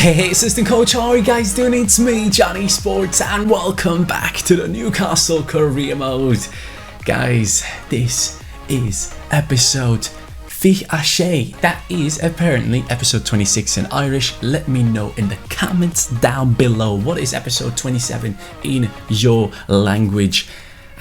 Hey, assistant coach, how are you guys doing? It's me, CaniSports, and welcome back to the Newcastle Career Mode. Guys, this is episode Fifa. That is apparently episode 26 in Irish. Let me know in the comments down below what is episode 27 in your language.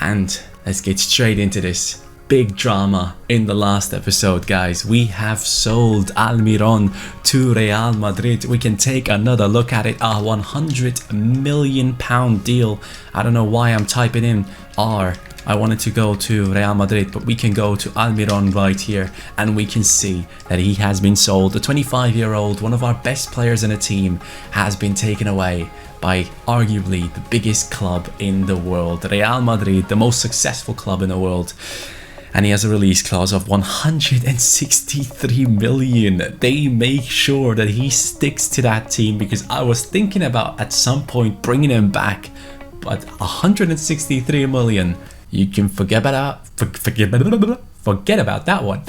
And let's get straight into this. Big drama in the last episode, guys. We have sold Almiron to Real Madrid. We can take another look at it. A £100 million deal. I don't know why I'm typing in R. I wanted to go to Real Madrid, but we can go to Almiron right here and we can see that he has been sold. The 25-year-old, one of our best players in the team, has been taken away by arguably the biggest club in the world, Real Madrid, the most successful club in the world. And he has a release clause of 163 million. They make sure that he sticks to that team, because I was thinking about at some point bringing him back, but 163 million, you can forget about that one.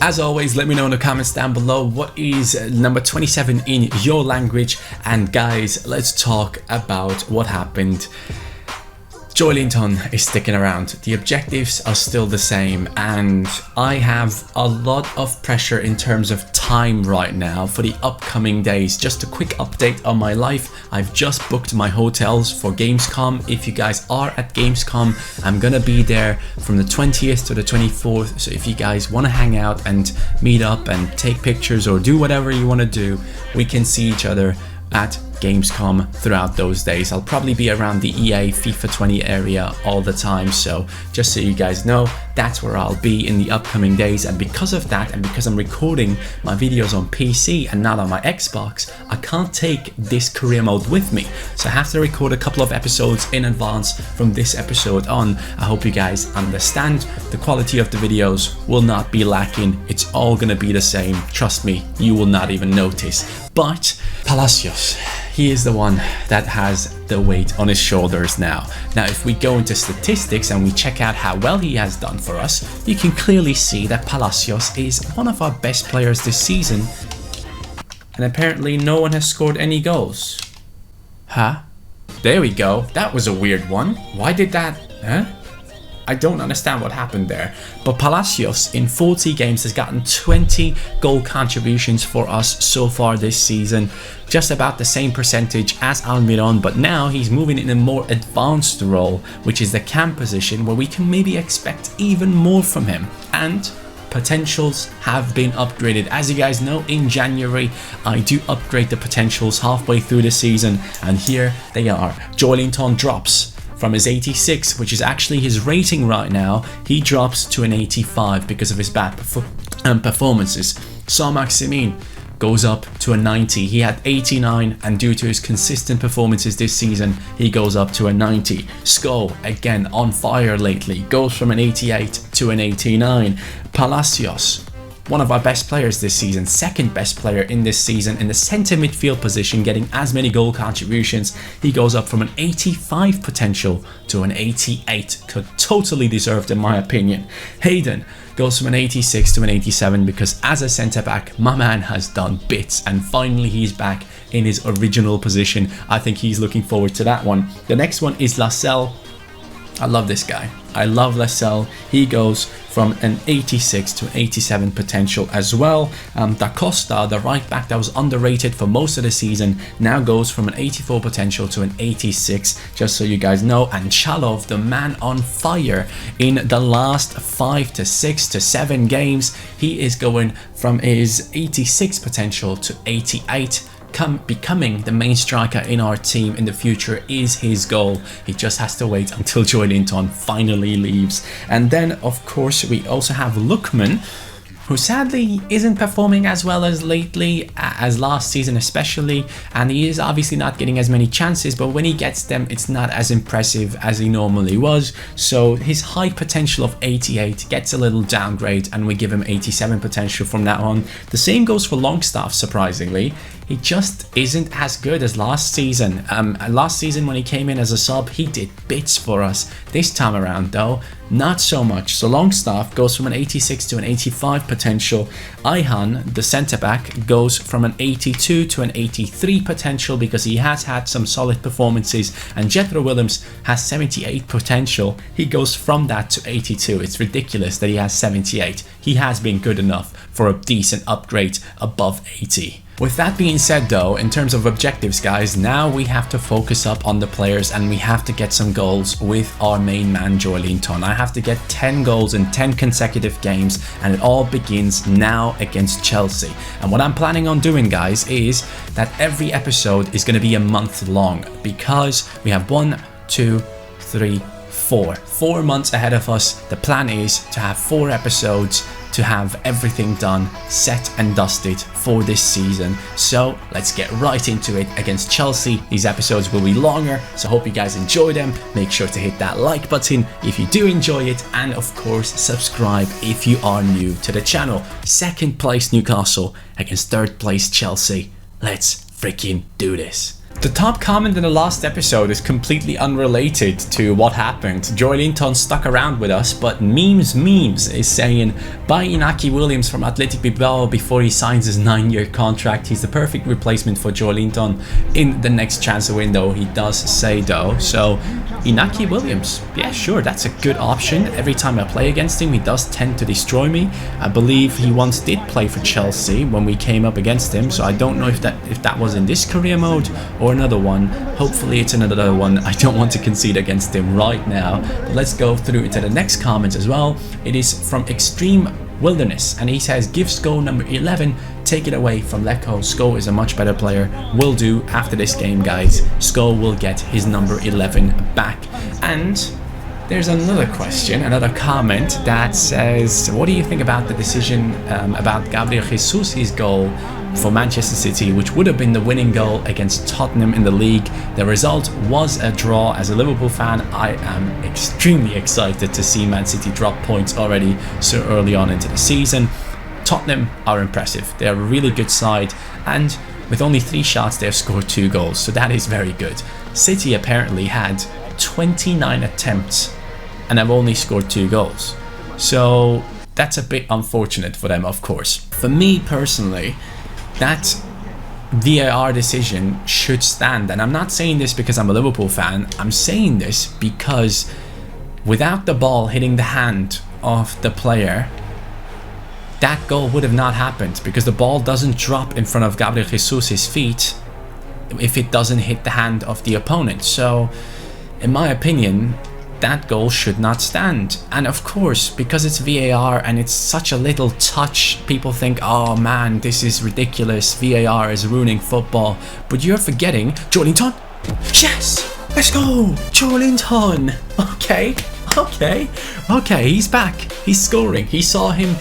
As always, let me know in the comments down below what is number 27 in your language. And guys, let's talk about what happened. Joelinton is sticking around. The objectives are still the same, and I have a lot of pressure in terms of time right now for the upcoming days. Just a quick update on my life. I've just booked my hotels for Gamescom. If you guys are at Gamescom, I'm gonna be there from the 20th to the 24th. So if you guys want to hang out and meet up and take pictures or do whatever you want to do, we can see each other at Gamescom throughout those days. I'll probably be around the EA FIFA 20 area all the time, so just so you guys know, that's where I'll be in the upcoming days. And because of that, and because I'm recording my videos on PC and not on my Xbox, I can't take this career mode with me, so I have to record a couple of episodes in advance from this episode on. I hope you guys understand. The quality of the videos will not be lacking. It's all gonna be the same. Trust me, you will not even notice. But Palacios, he is the one that has the weight on his shoulders now. Now, if we go into statistics and we check out how well he has done for us, you can clearly see that Palacios is one of our best players this season. And apparently no one has scored any goals. Huh? There we go. That was a weird one. Why did that? Huh? I don't understand what happened there. But Palacios in 40 games has gotten 20 goal contributions for us so far this season. Just about the same percentage as Almiron, but now he's moving in a more advanced role, which is the cam position, where we can maybe expect even more from him. And potentials have been upgraded. As you guys know, in January I do upgrade the potentials halfway through the season, and here they are. Joelinton drops from his 86, which is actually his rating right now. He drops to an 85 because of his bad performances. Saint-Maximin goes up to a 90. He had 89, and due to his consistent performances this season, he goes up to a 90. Sko, again on fire lately, goes from an 88 to an 89. Palacios, one of our best players this season, second best player in this season in the centre midfield position, getting as many goal contributions. He goes up from an 85 potential to an 88. Totally deserved in my opinion. Hayden goes from an 86 to an 87 because as a centre back, my man has done bits, and finally he's back in his original position. I think he's looking forward to that one. The next one is Lascelles. I love this guy. I love Lascelles. He goes from an 86 to an 87 potential as well. Da Costa, the right back that was underrated for most of the season, now goes from an 84 potential to an 86, just so you guys know. And Chalov, the man on fire in the last 5 to 6 to 7 games, he is going from his 86 potential to 88. Becoming the main striker in our team in the future is his goal. He just has to wait until Joelinton finally leaves. And then of course we also have Lookman, who sadly isn't performing as well as lately, as last season especially, and he is obviously not getting as many chances, but when he gets them it's not as impressive as he normally was. So his high potential of 88 gets a little downgrade, and we give him 87 potential from now on. The same goes for Longstaff, surprisingly. He just isn't as good as last season. Last season when he came in as a sub, he did bits for us. This time around though, not so much. So Longstaff goes from an 86 to an 85 potential. potential. Ayhan, the centre-back, goes from an 82 to an 83 potential because he has had some solid performances, and Jethro Williams has 78 potential. He goes from that to 82. It's ridiculous that he has 78. He has been good enough for a decent upgrade above 80. With that being said though, in terms of objectives guys, now we have to focus up on the players and we have to get some goals with our main man Joelinton. I have to get 10 goals in 10 consecutive games, and it all begins now against Chelsea. And what I'm planning on doing guys is that every episode is going to be a month long, because we have 1, 2, 3, 4 months ahead of us. The plan is to have 4 episodes, to have everything done, set and dusted for this season. So let's get right into it against Chelsea. These episodes will be longer, so hope you guys enjoy them. Make sure to hit that like button if you do enjoy it, and of course subscribe if you are new to the channel. 2nd place Newcastle against 3rd place Chelsea. Let's freaking do this. The top comment in the last episode is completely unrelated to what happened. Joelinton stuck around with us, but Memes is saying, buy Inaki Williams from Athletic Bilbao before he signs his 9-year contract. He's the perfect replacement for Joelinton in the next transfer window, he does say though. So Inaki Williams, yeah sure, that's a good option. Every time I play against him, he does tend to destroy me. I believe he once did play for Chelsea when we came up against him, so I don't know if that was in this career mode or another one. Hopefully it's another one. I don't want to concede against him right now, but let's go through into the next comment as well. It is from Extreme Wilderness, and he says, give Sko number 11, take it away from Lecco. Sko is a much better player. Will do. After this game guys, Sko will get his number 11 back. And there's another question, another comment that says, what do you think about the decision about Gabriel Jesus' goal for Manchester City, which would have been the winning goal against Tottenham in the league? The result was a draw. As a Liverpool fan, I am extremely excited to see Man City drop points already so early on into the season. Tottenham are impressive. They're a really good side, and with only 3 shots they have scored 2 goals, so that is very good. City apparently had 29 attempts and have only scored 2 goals, so that's a bit unfortunate for them, of course. For me personally, that VAR decision should stand, and I'm not saying this because I'm a Liverpool fan. I'm saying this because without the ball hitting the hand of the player, that goal would have not happened, because the ball doesn't drop in front of Gabriel Jesus' feet if it doesn't hit the hand of the opponent. So in my opinion, that goal should not stand. And of course, because it's VAR and it's such a little touch, people think, oh man, this is ridiculous, VAR is ruining football. But you're forgetting Joelinton. Yes, let's go, Joelinton. Okay, he's back, he's scoring. He saw him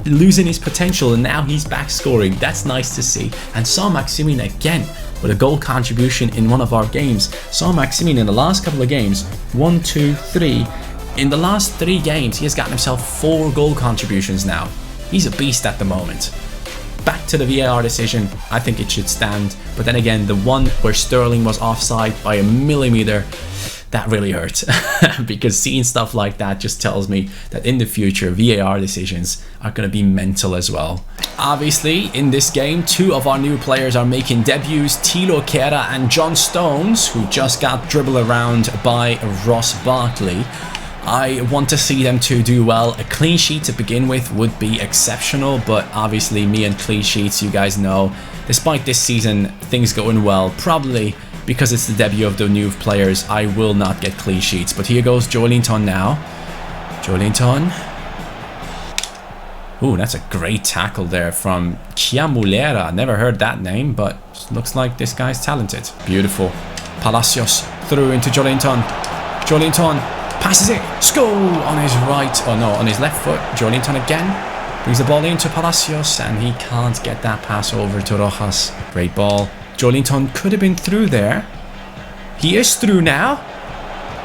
losing his potential, and now he's back scoring. That's nice to see. And Saint-Maximin again with a goal contribution in one of our games. Saint-Maximin in the last couple of games, 1, 2, 3. In the last 3 games, he has gotten himself 4 goal contributions now. He's a beast at the moment. Back to the VAR decision, I think it should stand. But then again, the one where Sterling was offside by a millimeter, that really hurt. Because seeing stuff like that just tells me that in the future, VAR decisions are going to be mental as well. Obviously, in this game, 2 of our new players are making debuts, Thilo Kehrer and John Stones, who just got dribbled around by Ross Barkley. I want to see them 2 do well. A clean sheet to begin with would be exceptional, but obviously me and clean sheets, you guys know, despite this season things going well, probably because it's the debut of the new players, I will not get clean sheets. But here goes Joelinton now. Joelinton. Ooh, that's a great tackle there from Chiamulera. Never heard that name, but looks like this guy's talented. Beautiful. Palacios through into Joelinton. Joelinton passes it. Score on his right. Oh no, on his left foot. Joelinton again. Brings the ball into Palacios, and he can't get that pass over to Rojas. Great ball. Joelinton could have been through there. He is through now.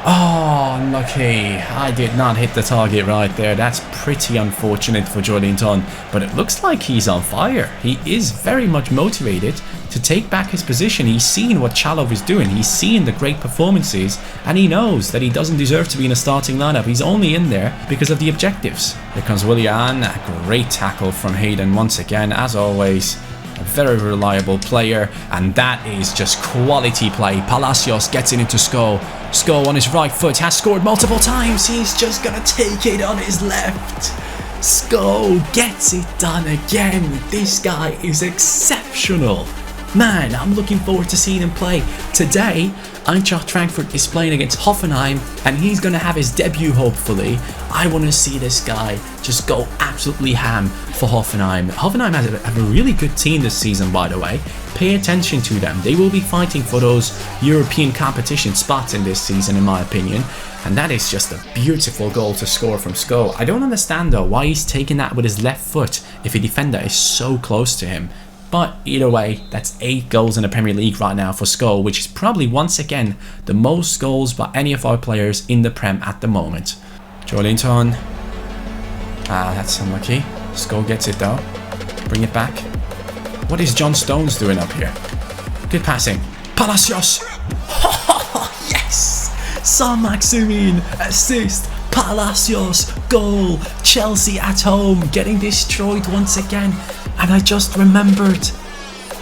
Oh, unlucky. I did not hit the target right there. That's pretty unfortunate for Joelinton, but it looks like he's on fire. He is very much motivated to take back his position. He's seen what Chalov is doing. He's seen the great performances, and he knows that he doesn't deserve to be in a starting lineup. He's only in there because of the objectives. Here comes Willian. A great tackle from Hayden once again, as always. A very reliable player, and that is just quality play. Palacios gets it into Sko. Sko on his right foot has scored multiple times. He's just gonna take it on his left. Sko gets it done again. This guy is exceptional. Man, I'm looking forward to seeing him play. Today, Eintracht Frankfurt is playing against Hoffenheim, and he's going to have his debut, hopefully. I want to see this guy just go absolutely ham for Hoffenheim. Hoffenheim have a really good team this season, by the way. Pay attention to them. They will be fighting for those European competition spots in this season, in my opinion. And that is just a beautiful goal to score from Sko. I don't understand, though, why he's taking that with his left foot if a defender is so close to him. But either way, that's 8 goals in the Premier League right now for Sko, which is probably once again the most goals by any of our players in the Prem at the moment. Joelinton. Ah, that's unlucky. Sko gets it though. Bring it back. What is John Stones doing up here? Good passing. Palacios! Yes! Saint-Maximin assist. Palacios goal. Chelsea at home getting destroyed once again. And I just remembered,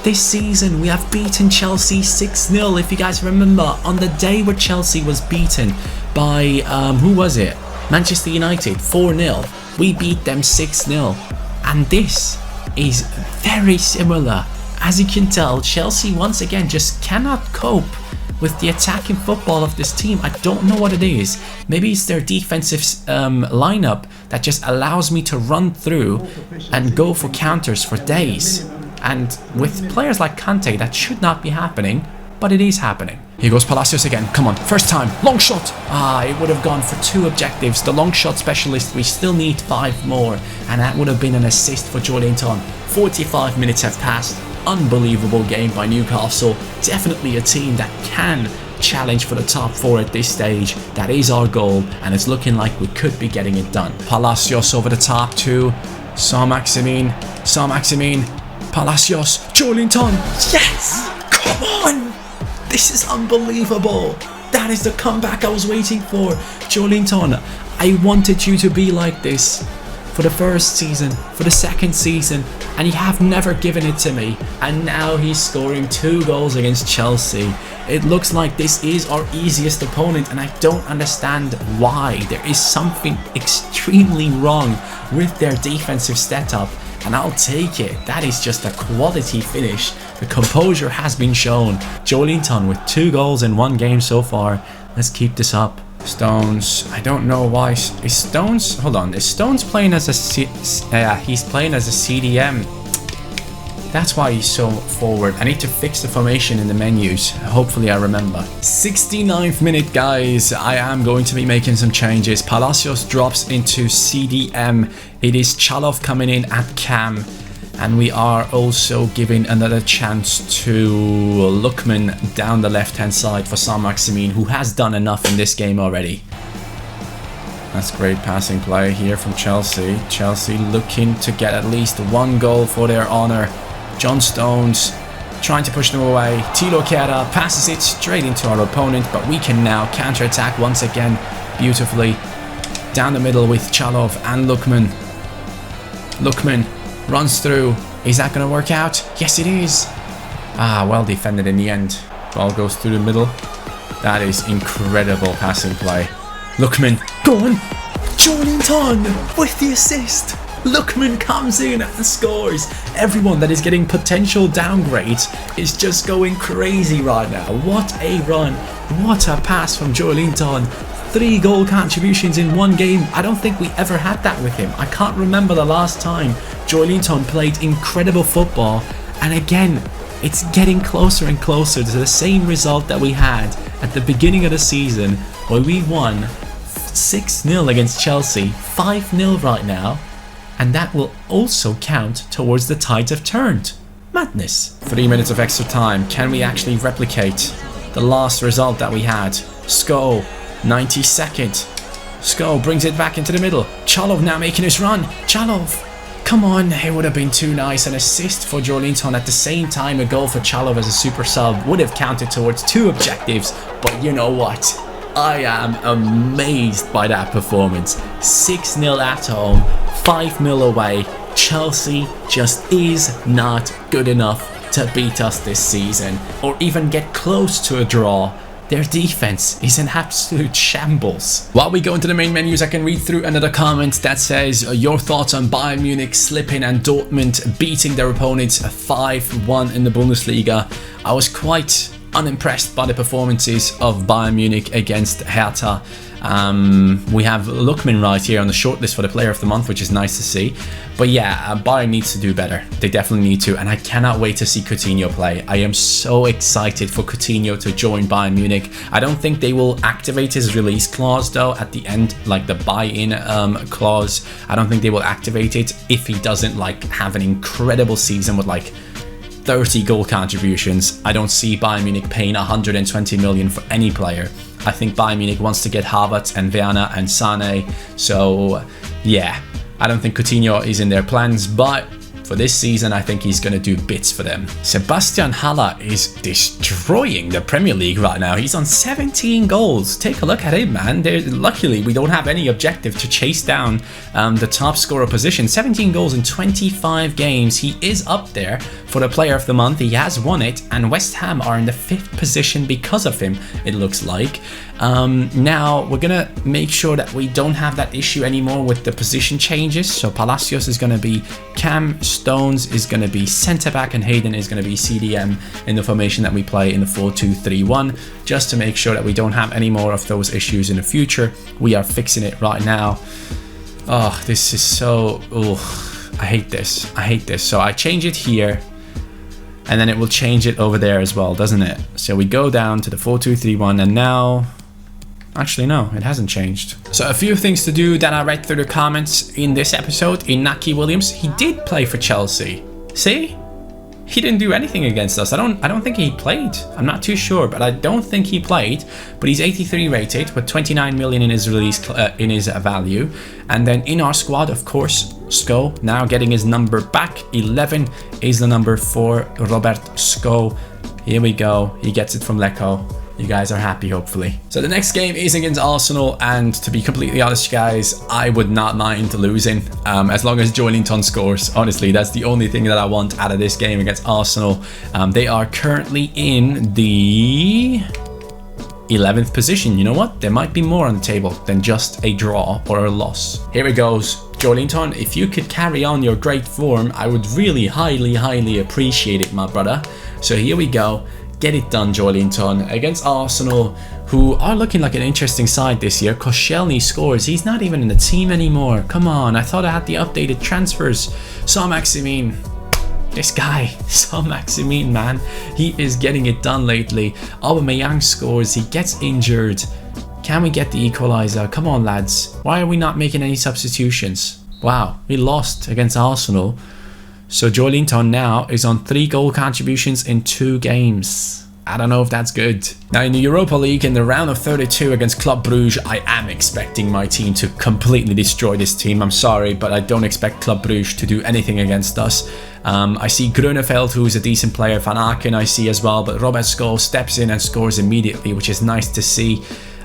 this season we have beaten Chelsea 6-0, if you guys remember, on the day where Chelsea was beaten by, who was it? Manchester United, 4-0. We beat them 6-0. And this is very similar. As you can tell, Chelsea once again just cannot cope with the attacking football of this team. I don't know what it is. Maybe it's their defensive lineup that just allows me to run through and go for counters for days. And with players like Kante, that should not be happening, but it is happening. Here goes Palacios again. Come on, first time. Long shot. Ah, it would have gone for 2 objectives. The long shot specialist, we still need 5 more. And that would have been an assist for Joelinton. 45 minutes have passed. Unbelievable game by Newcastle. Definitely a team that can challenge for the top 4 at this stage. That is our goal, and it's looking like we could be getting it done. Palacios over the top to Saint-Maximin. Saint-Maximin. Palacios. Joelinton. Yes! Come on! This is unbelievable. That is the comeback I was waiting for. Joelinton, I wanted you to be like this for the first season, for the second season, and you have never given it to me. And now he's scoring 2 goals against Chelsea. It looks like this is our easiest opponent, and I don't understand why. There is something extremely wrong with their defensive setup, and I'll take it. That is just a quality finish. The composure has been shown. Joelinton with 2 goals in 1 game so far. Let's keep this up. Stones, I don't know why. Is Stones, hold on, is Stones playing as a he's playing as a CDM. That's why he's so forward. I need to fix the formation in the menus. Hopefully I remember. 69th minute, guys. I am going to be making some changes. Palacios drops into CDM. It is Chalov coming in at cam. And we are also giving another chance to Lookman down the left-hand side for Saint-Maximin, who has done enough in this game already. That's great passing play here from Chelsea. Chelsea looking to get at least 1 goal for their honour. John Stones trying to push them away. Tilo Kera passes it straight into our opponent, but we can now counter-attack once again beautifully. Down the middle with Chalov and Lookman. Lookman runs through. Is that going to work out? Yes, it is. Ah, well defended in the end. Ball goes through the middle. That is incredible passing play. Lookman, go on. Joelinton with the assist. Lookman comes in and scores. Everyone that is getting potential downgrades is just going crazy right now. What a run. What a pass from Joelinton. 3 goal contributions in 1 game. I don't think we ever had that with him. I can't remember the last time Joelinton played incredible football. And again, it's getting closer and closer to the same result that we had at the beginning of the season, where we won 6-0 against Chelsea, 5-0 right now. And that will also count towards the tides have turned. Madness. 3 minutes of extra time. Can we actually replicate the last result that we had? Sko 92nd. Sko brings it back into the middle. Chalov now making his run. Chalov. Come on, it would have been too nice. An assist for Joelinton at the same time. A goal for Chalov as a super sub would have counted towards 2 objectives. But you know what? I am amazed by that performance. 6-0 at home, 5-0 away. Chelsea just is not good enough to beat us this season or even get close to a draw. Their defense is an absolute shambles. While we go into the main menus, I can read through another comment that says your thoughts on Bayern Munich slipping and Dortmund beating their opponents 5-1 in the Bundesliga. I was quite unimpressed by the performances of Bayern Munich against Hertha. We have Lookman right here on the shortlist for the player of the month, which is nice to see. But yeah, Bayern needs to do better. They definitely need to, and I cannot wait to see Coutinho play. I am so excited for Coutinho to join Bayern Munich. I don't think they will activate his release clause though at the end, like the buy-in clause. I don't think they will activate it if he doesn't like have an incredible season with like 30 goal contributions. I don't see Bayern Munich paying 120 million for any player. I think Bayern Munich wants to get Havertz and Werner and Sané. So yeah, I don't think Coutinho is in their plans, but for this season, I think he's going to do bits for them. Sebastian Haller is destroying the Premier League right now. He's on 17 goals. Take a look at him, man. Luckily, we don't have any objective to chase down the top scorer position. 17 goals in 25 games. He is up there for the player of the month. He has won it, and West Ham are in the 5th position because of him, it looks like. Now, we're going to make sure that we don't have that issue anymore with the position changes. So Palacios is going to be Cam, Stones is going to be centre-back, and Hayden is going to be CDM in the formation that we play in the 4-2-3-1, just to make sure that we don't have any more of those issues in the future. We are fixing it right now. Oh, this is so... I hate this. I hate this. So I change it here, and then it will change it over there as well, doesn't it? So we go down to the 4-2-3-1, and now... Actually, no, it hasn't changed. So a few things to do that I read through the comments in this episode. Inaki Williams, he did play for Chelsea. See? He didn't do anything against us. I don't think he played. I'm not too sure, but I don't think he played. But he's 83 rated with 29 million in his release in his value. And then in our squad, of course, Sko now getting his number back. 11 is the number for Robert Sko. Here we go. He gets it from Lecco. You guys are happy, hopefully. So the next game is against Arsenal, and to be completely honest, guys, I would not mind losing as long as Joelinton scores. Honestly, that's the only thing that I want out of this game against Arsenal. They are currently in the 11th position. You know what? There might be more on the table than just a draw or a loss. Here it goes. Joelinton, if you could carry on your great form, I would really highly appreciate it, my brother. So here we go. Get it done, Joelinton, against Arsenal, who are looking like an interesting side this year. Koscielny scores. He's not even in the team anymore. Come on, I thought I had the updated transfers. Saint-Maximin. This guy, Saint-Maximin, man. He is getting it done lately. Aubameyang scores. He gets injured. Can we get the equalizer? Come on, lads. Why are we not making any substitutions? Wow, we lost against Arsenal. So Joelinton now is on 3 goal contributions in 2 games. I don't know if that's good. Now in the Europa League, in the round of 32 against Club Brugge, I am expecting my team to completely destroy this team. I'm sorry, but I don't expect Club Brugge to do anything against us. I see Grunewald, who's a decent player. Van Aken I see as well, but Robert Sko steps in and scores immediately, which is nice to see.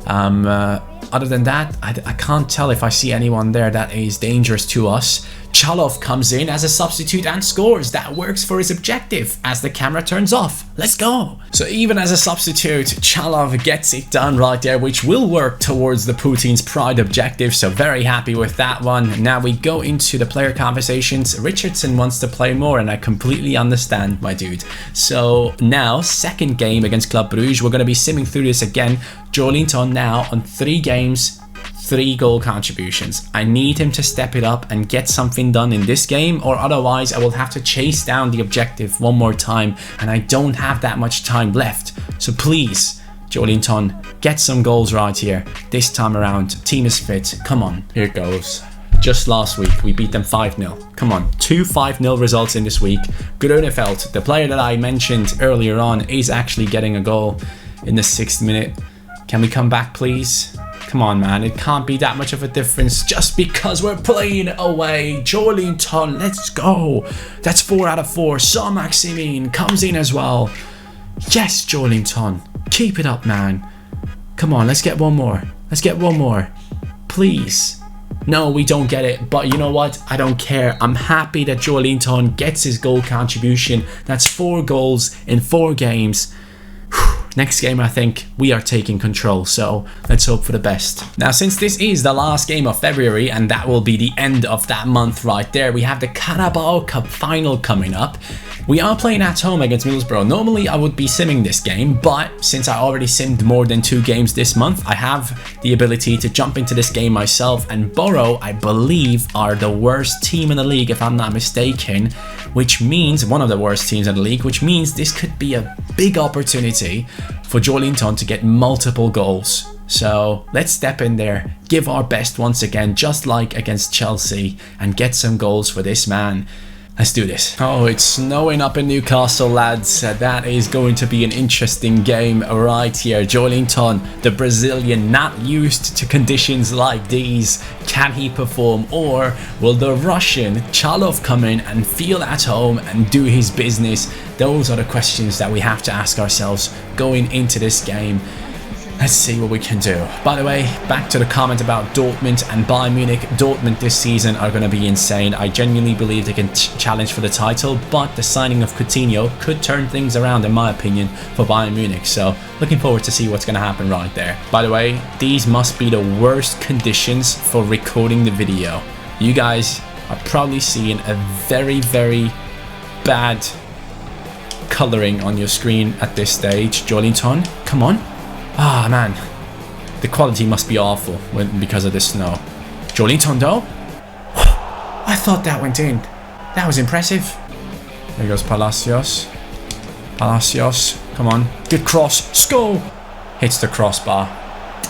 Other than that, I can't tell if I see anyone there that is dangerous to us. Chalov comes in as a substitute and scores. That works for his objective as the camera turns off. Let's go. So even as a substitute, Chalov gets it done right there, which will work towards the Putin's pride objective. So very happy with that one. Now we go into the player conversations. Richardson wants to play more, and I completely understand, my dude. So now, second game against Club Brugge. We're going to be simming through this again. Joelinton now on 3 games, 3 goal contributions. I need him to step it up and get something done in this game, or otherwise I will have to chase down the objective one more time, and I don't have that much time left. So please, Joelinton, get some goals right here. This time around, team is fit. Come on, here it goes. Just last week, we beat them 5-0. Come on, 2 5-0 results in this week. Grunewald, the player that I mentioned earlier on, is actually getting a goal in the 6th minute. Can we come back, please? Come on, man. It can't be that much of a difference just because we're playing away. Joelinton, let's go. That's 4 out of 4. Saint-Maximin comes in as well. Yes, Joelinton. Keep it up, man. Come on, let's get one more. Let's get one more. Please. No, we don't get it. But you know what? I don't care. I'm happy that Joelinton gets his goal contribution. That's 4 goals in 4 games. Next game, I think we are taking control, so let's hope for the best. Now, since this is the last game of February, and that will be the end of that month right there, we have the Carabao Cup final coming up. We are playing at home against Middlesbrough. Normally, I would be simming this game, but since I already simmed more than 2 games this month, I have the ability to jump into this game myself. And Borough, I believe, are the worst team in the league, if I'm not mistaken, which means one of the worst teams in the league, which means this could be a big opportunity for Joelinton to get multiple goals. So let's step in there, give our best once again, just like against Chelsea, and get some goals for this man. Let's do this. Oh, it's snowing up in Newcastle, lads. That is going to be an interesting game right here. Joelinton, the Brazilian, not used to conditions like these. Can he perform, or will the Russian Chalov come in and feel at home and do his business? Those are the questions that we have to ask ourselves going into this game. Let's see what we can do. By the way, back to the comment about Dortmund and Bayern Munich. Dortmund this season are going to be insane. I genuinely believe they can challenge for the title, but the signing of Coutinho could turn things around, in my opinion, for Bayern Munich. So looking forward to see what's going to happen right there. By the way, these must be the worst conditions for recording the video. You guys are probably seeing a very, very bad colouring on your screen at this stage. Joelinton, come on. Ah, man. The quality must be awful because of the snow. Joelinton, though? I thought that went in. That was impressive. There goes Palacios. Palacios, come on. Good cross. Skull hits the crossbar.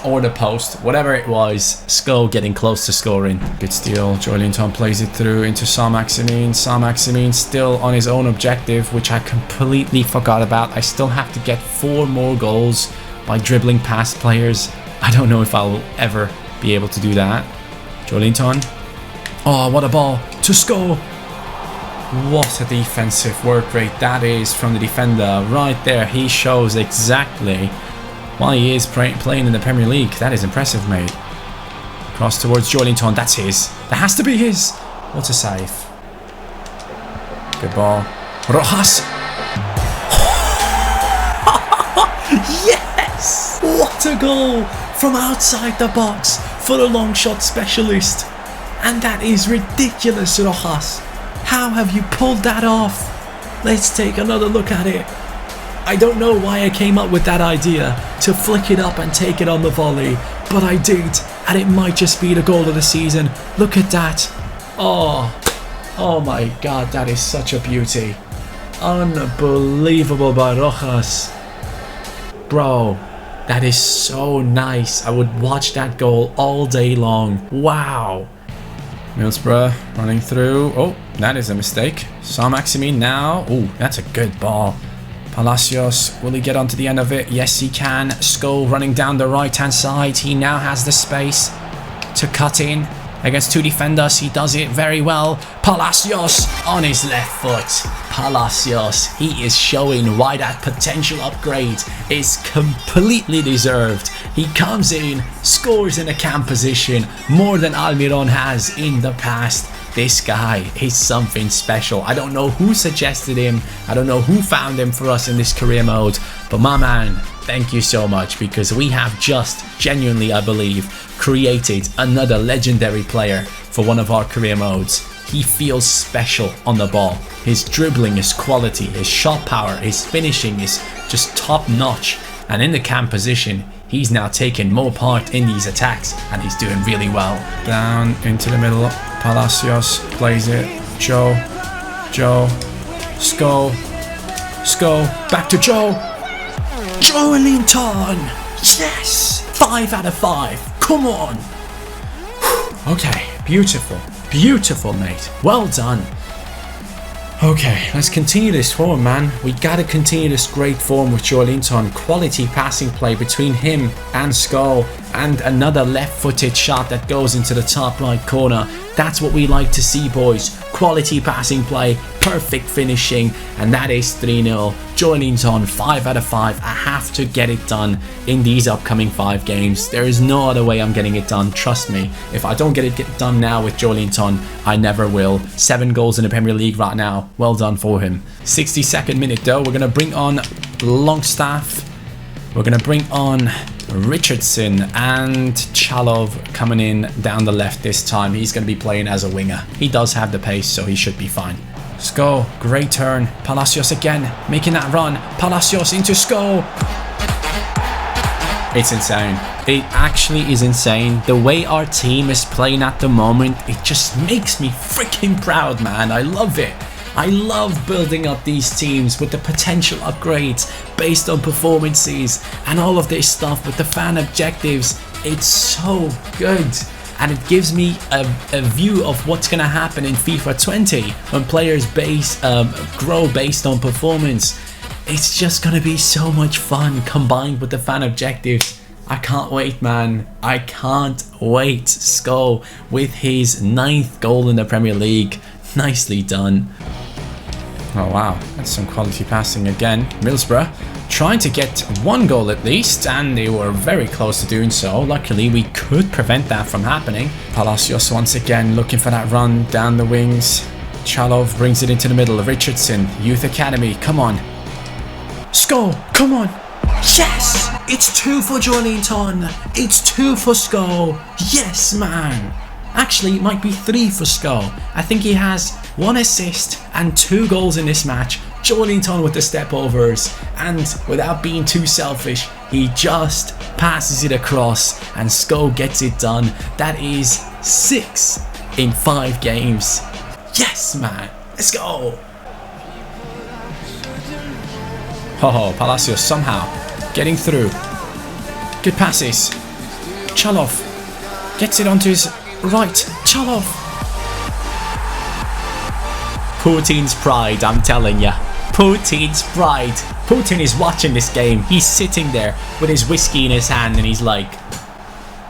Or the post. Whatever it was. Skull getting close to scoring. Good steal. Joelinton plays it through into Saint-Maximin. Saint-Maximin still on his own objective, which I completely forgot about. I still have to get 4 more goals by dribbling past players. I don't know if I'll ever be able to do that. Joelinton. Oh, what a ball to score. What a defensive work rate that is from the defender. Right there, he shows exactly why he is playing in the Premier League. That is impressive, mate. Cross towards Joelinton. That's his. That has to be his. What a save. Good ball. Rojas. Yes! What a goal from outside the box for the long shot specialist. And that is ridiculous, Rojas. How have you pulled that off? Let's take another look at it. I don't know why I came up with that idea to flick it up and take it on the volley, but I did, and it might just be the goal of the season. Look at that. Oh my god, that is such a beauty. Unbelievable by Rojas. Bro, that is so nice. I would watch that goal all day long. Wow. Middlesbrough running through. Oh, that is a mistake. Saint-Maximin now. Oh, that's a good ball. Palacios, will he get onto the end of it? Yes, he can. Skull running down the right-hand side. He now has the space to cut in. Against 2 defenders, he does it very well. Palacios on his left foot. Palacios, he is showing why that potential upgrade is completely deserved. He comes in, scores in a camp position, more than Almiron has in the past. This guy is something special. I don't know who suggested him. I don't know who found him for us in this career mode. But my man, thank you so much, because we have just genuinely, I believe, created another legendary player for one of our career modes. He feels special on the ball. His dribbling, his quality, his shot power, his finishing is just top notch. And in the camp position, he's now taking more part in these attacks, and he's doing really well. Down into the middle, Palacios plays it. Joe, Skull, back to Joe. Joelinton, yes, 5 out of 5. Come on. Okay, beautiful, mate. Well done. Okay, let's continue this form, man. We gotta continue this great form with Joelinton. Quality passing play between him and Skull. And another left-footed shot that goes into the top right corner. That's what we like to see, boys. Quality passing play, perfect finishing, and that is 3-0. Joelinton, 5 out of 5. I have to get it done in these upcoming 5 games. There is no other way I'm getting it done, trust me. If I don't get it done now with Joelinton, I never will. 7 goals in the Premier League right now. Well done for him. 62nd minute though, we're going to bring on Longstaff. We're going to bring on Richardson, and Chalov coming in down the left this time. He's going to be playing as a winger. He does have the pace, so he should be fine. Sko, great turn. Palacios again, making that run. Palacios into Sko. It's insane. It actually is insane. The way our team is playing at the moment, it just makes me freaking proud, man. I love it. I love building up these teams with the potential upgrades based on performances and all of this stuff with the fan objectives. It's so good, and it gives me a view of what's going to happen in FIFA 20 when players grow based on performance. It's just going to be so much fun combined with the fan objectives. I can't wait, man. I can't wait. Sko with his 9th goal in the Premier League. Nicely done. Oh wow, that's some quality passing again. Middlesbrough trying to get 1 goal at least, and they were very close to doing so. Luckily, we could prevent that from happening. Palacios once again looking for that run down the wings. Chalov brings it into the middle. Richardson, Youth Academy, come on. Sko, come on. Yes! It's 2 for Joelinton. It's 2 for Sko. Yes, man. Actually, it might be 3 for Sko. I think he has 1 assist and 2 goals in this match. Joelinton with the step overs, and without being too selfish, he just passes it across and Sko gets it done. That is 6 in 5 games. Yes, man. Let's go. Oh, Palacios somehow getting through. Good passes. Chalov gets it onto his right. Chalov. Putin's pride, I'm telling ya. Putin's pride. Putin is watching this game. He's sitting there with his whiskey in his hand and he's like,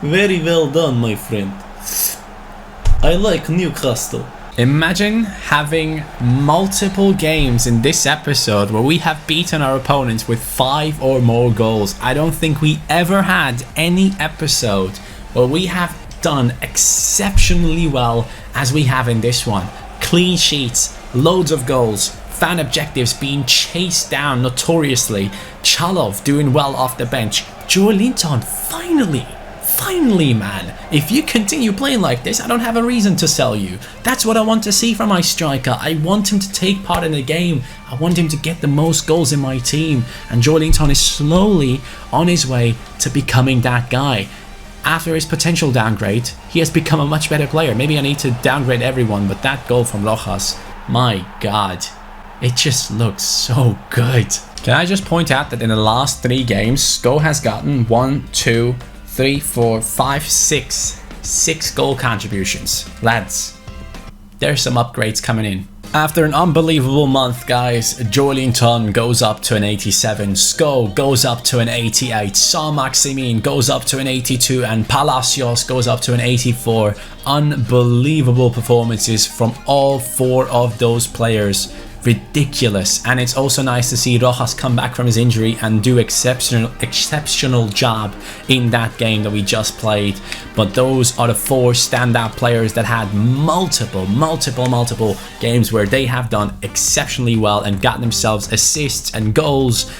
very well done, my friend. I like Newcastle. Imagine having multiple games in this episode where we have beaten our opponents with 5 or more goals. I don't think we ever had any episode where we have done exceptionally well as we have in this one. Clean sheets, loads of goals, fan objectives being chased down notoriously, Chalov doing well off the bench, Joelinton finally, man. If you continue playing like this, I don't have a reason to sell you. That's what I want to see from my striker. I want him to take part in the game. I want him to get the most goals in my team, and Joelinton is slowly on his way to becoming that guy. After his potential downgrade, he has become a much better player. Maybe I need to downgrade everyone, but that goal from Rojas, my god, it just looks so good. Can I just point out that in the last 3 games, Sko has gotten 1, 2, 3, 4, 5, 6 goal contributions. Lads, there's some upgrades coming in. After an unbelievable month, guys, Joelinton goes up to an 87, Sko goes up to an 88, Saint-Maximin goes up to an 82, and Palacios goes up to an 84. Unbelievable performances from all 4 of those players. Ridiculous. And it's also nice to see Rojas come back from his injury and do exceptional job in that game that we just played. But those are the 4 standout players that had multiple games where they have done exceptionally well and got themselves assists and goals.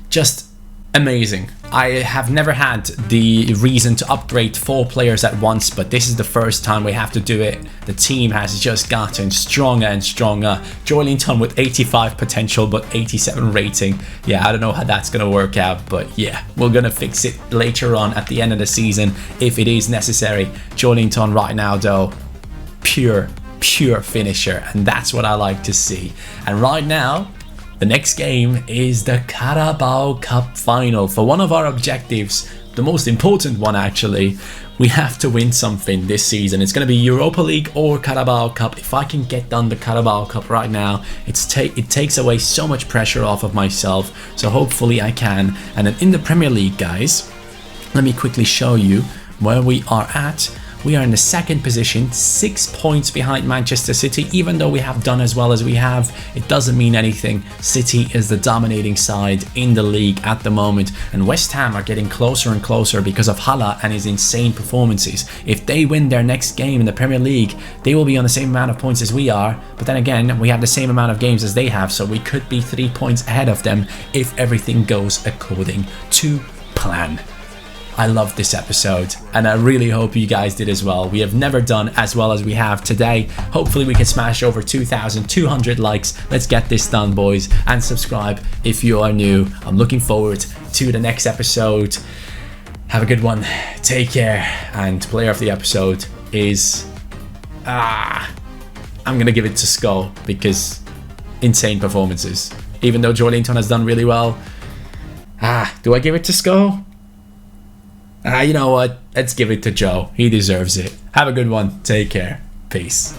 Just amazing. I have never had the reason to upgrade 4 players at once, but this is the first time we have to do it. The team has just gotten stronger and stronger. Joelinton with 85 potential but 87 rating. Yeah, I don't know how that's gonna work out, but yeah, we're gonna fix it later on at the end of the season if it is necessary. Joelinton right now though, pure finisher, and that's what I like to see. And right now, the next game is the Carabao Cup final. For one of our objectives, the most important one actually, we have to win something this season. It's going to be Europa League or Carabao Cup. If I can get done the Carabao Cup right now, it takes away so much pressure off of myself. So hopefully I can. And then in the Premier League, guys, let me quickly show you where we are at. We are in the second position, 6 points behind Manchester City. Even though we have done as well as we have, it doesn't mean anything. City is the dominating side in the league at the moment, and West Ham are getting closer and closer because of Hala and his insane performances. If they win their next game in the Premier League, they will be on the same amount of points as we are, but then again, we have the same amount of games as they have, so we could be 3 points ahead of them if everything goes according to plan. I loved this episode, and I really hope you guys did as well. We have never done as well as we have today. Hopefully we can smash over 2,200 likes. Let's get this done, boys, and subscribe if you are new. I'm looking forward to the next episode. Have a good one. Take care. And player of the episode is I'm gonna give it to Skull because insane performances. Even though Joelinton has done really well. Do I give it to Skull? You know what? Let's give it to Joe. He deserves it. Have a good one. Take care. Peace.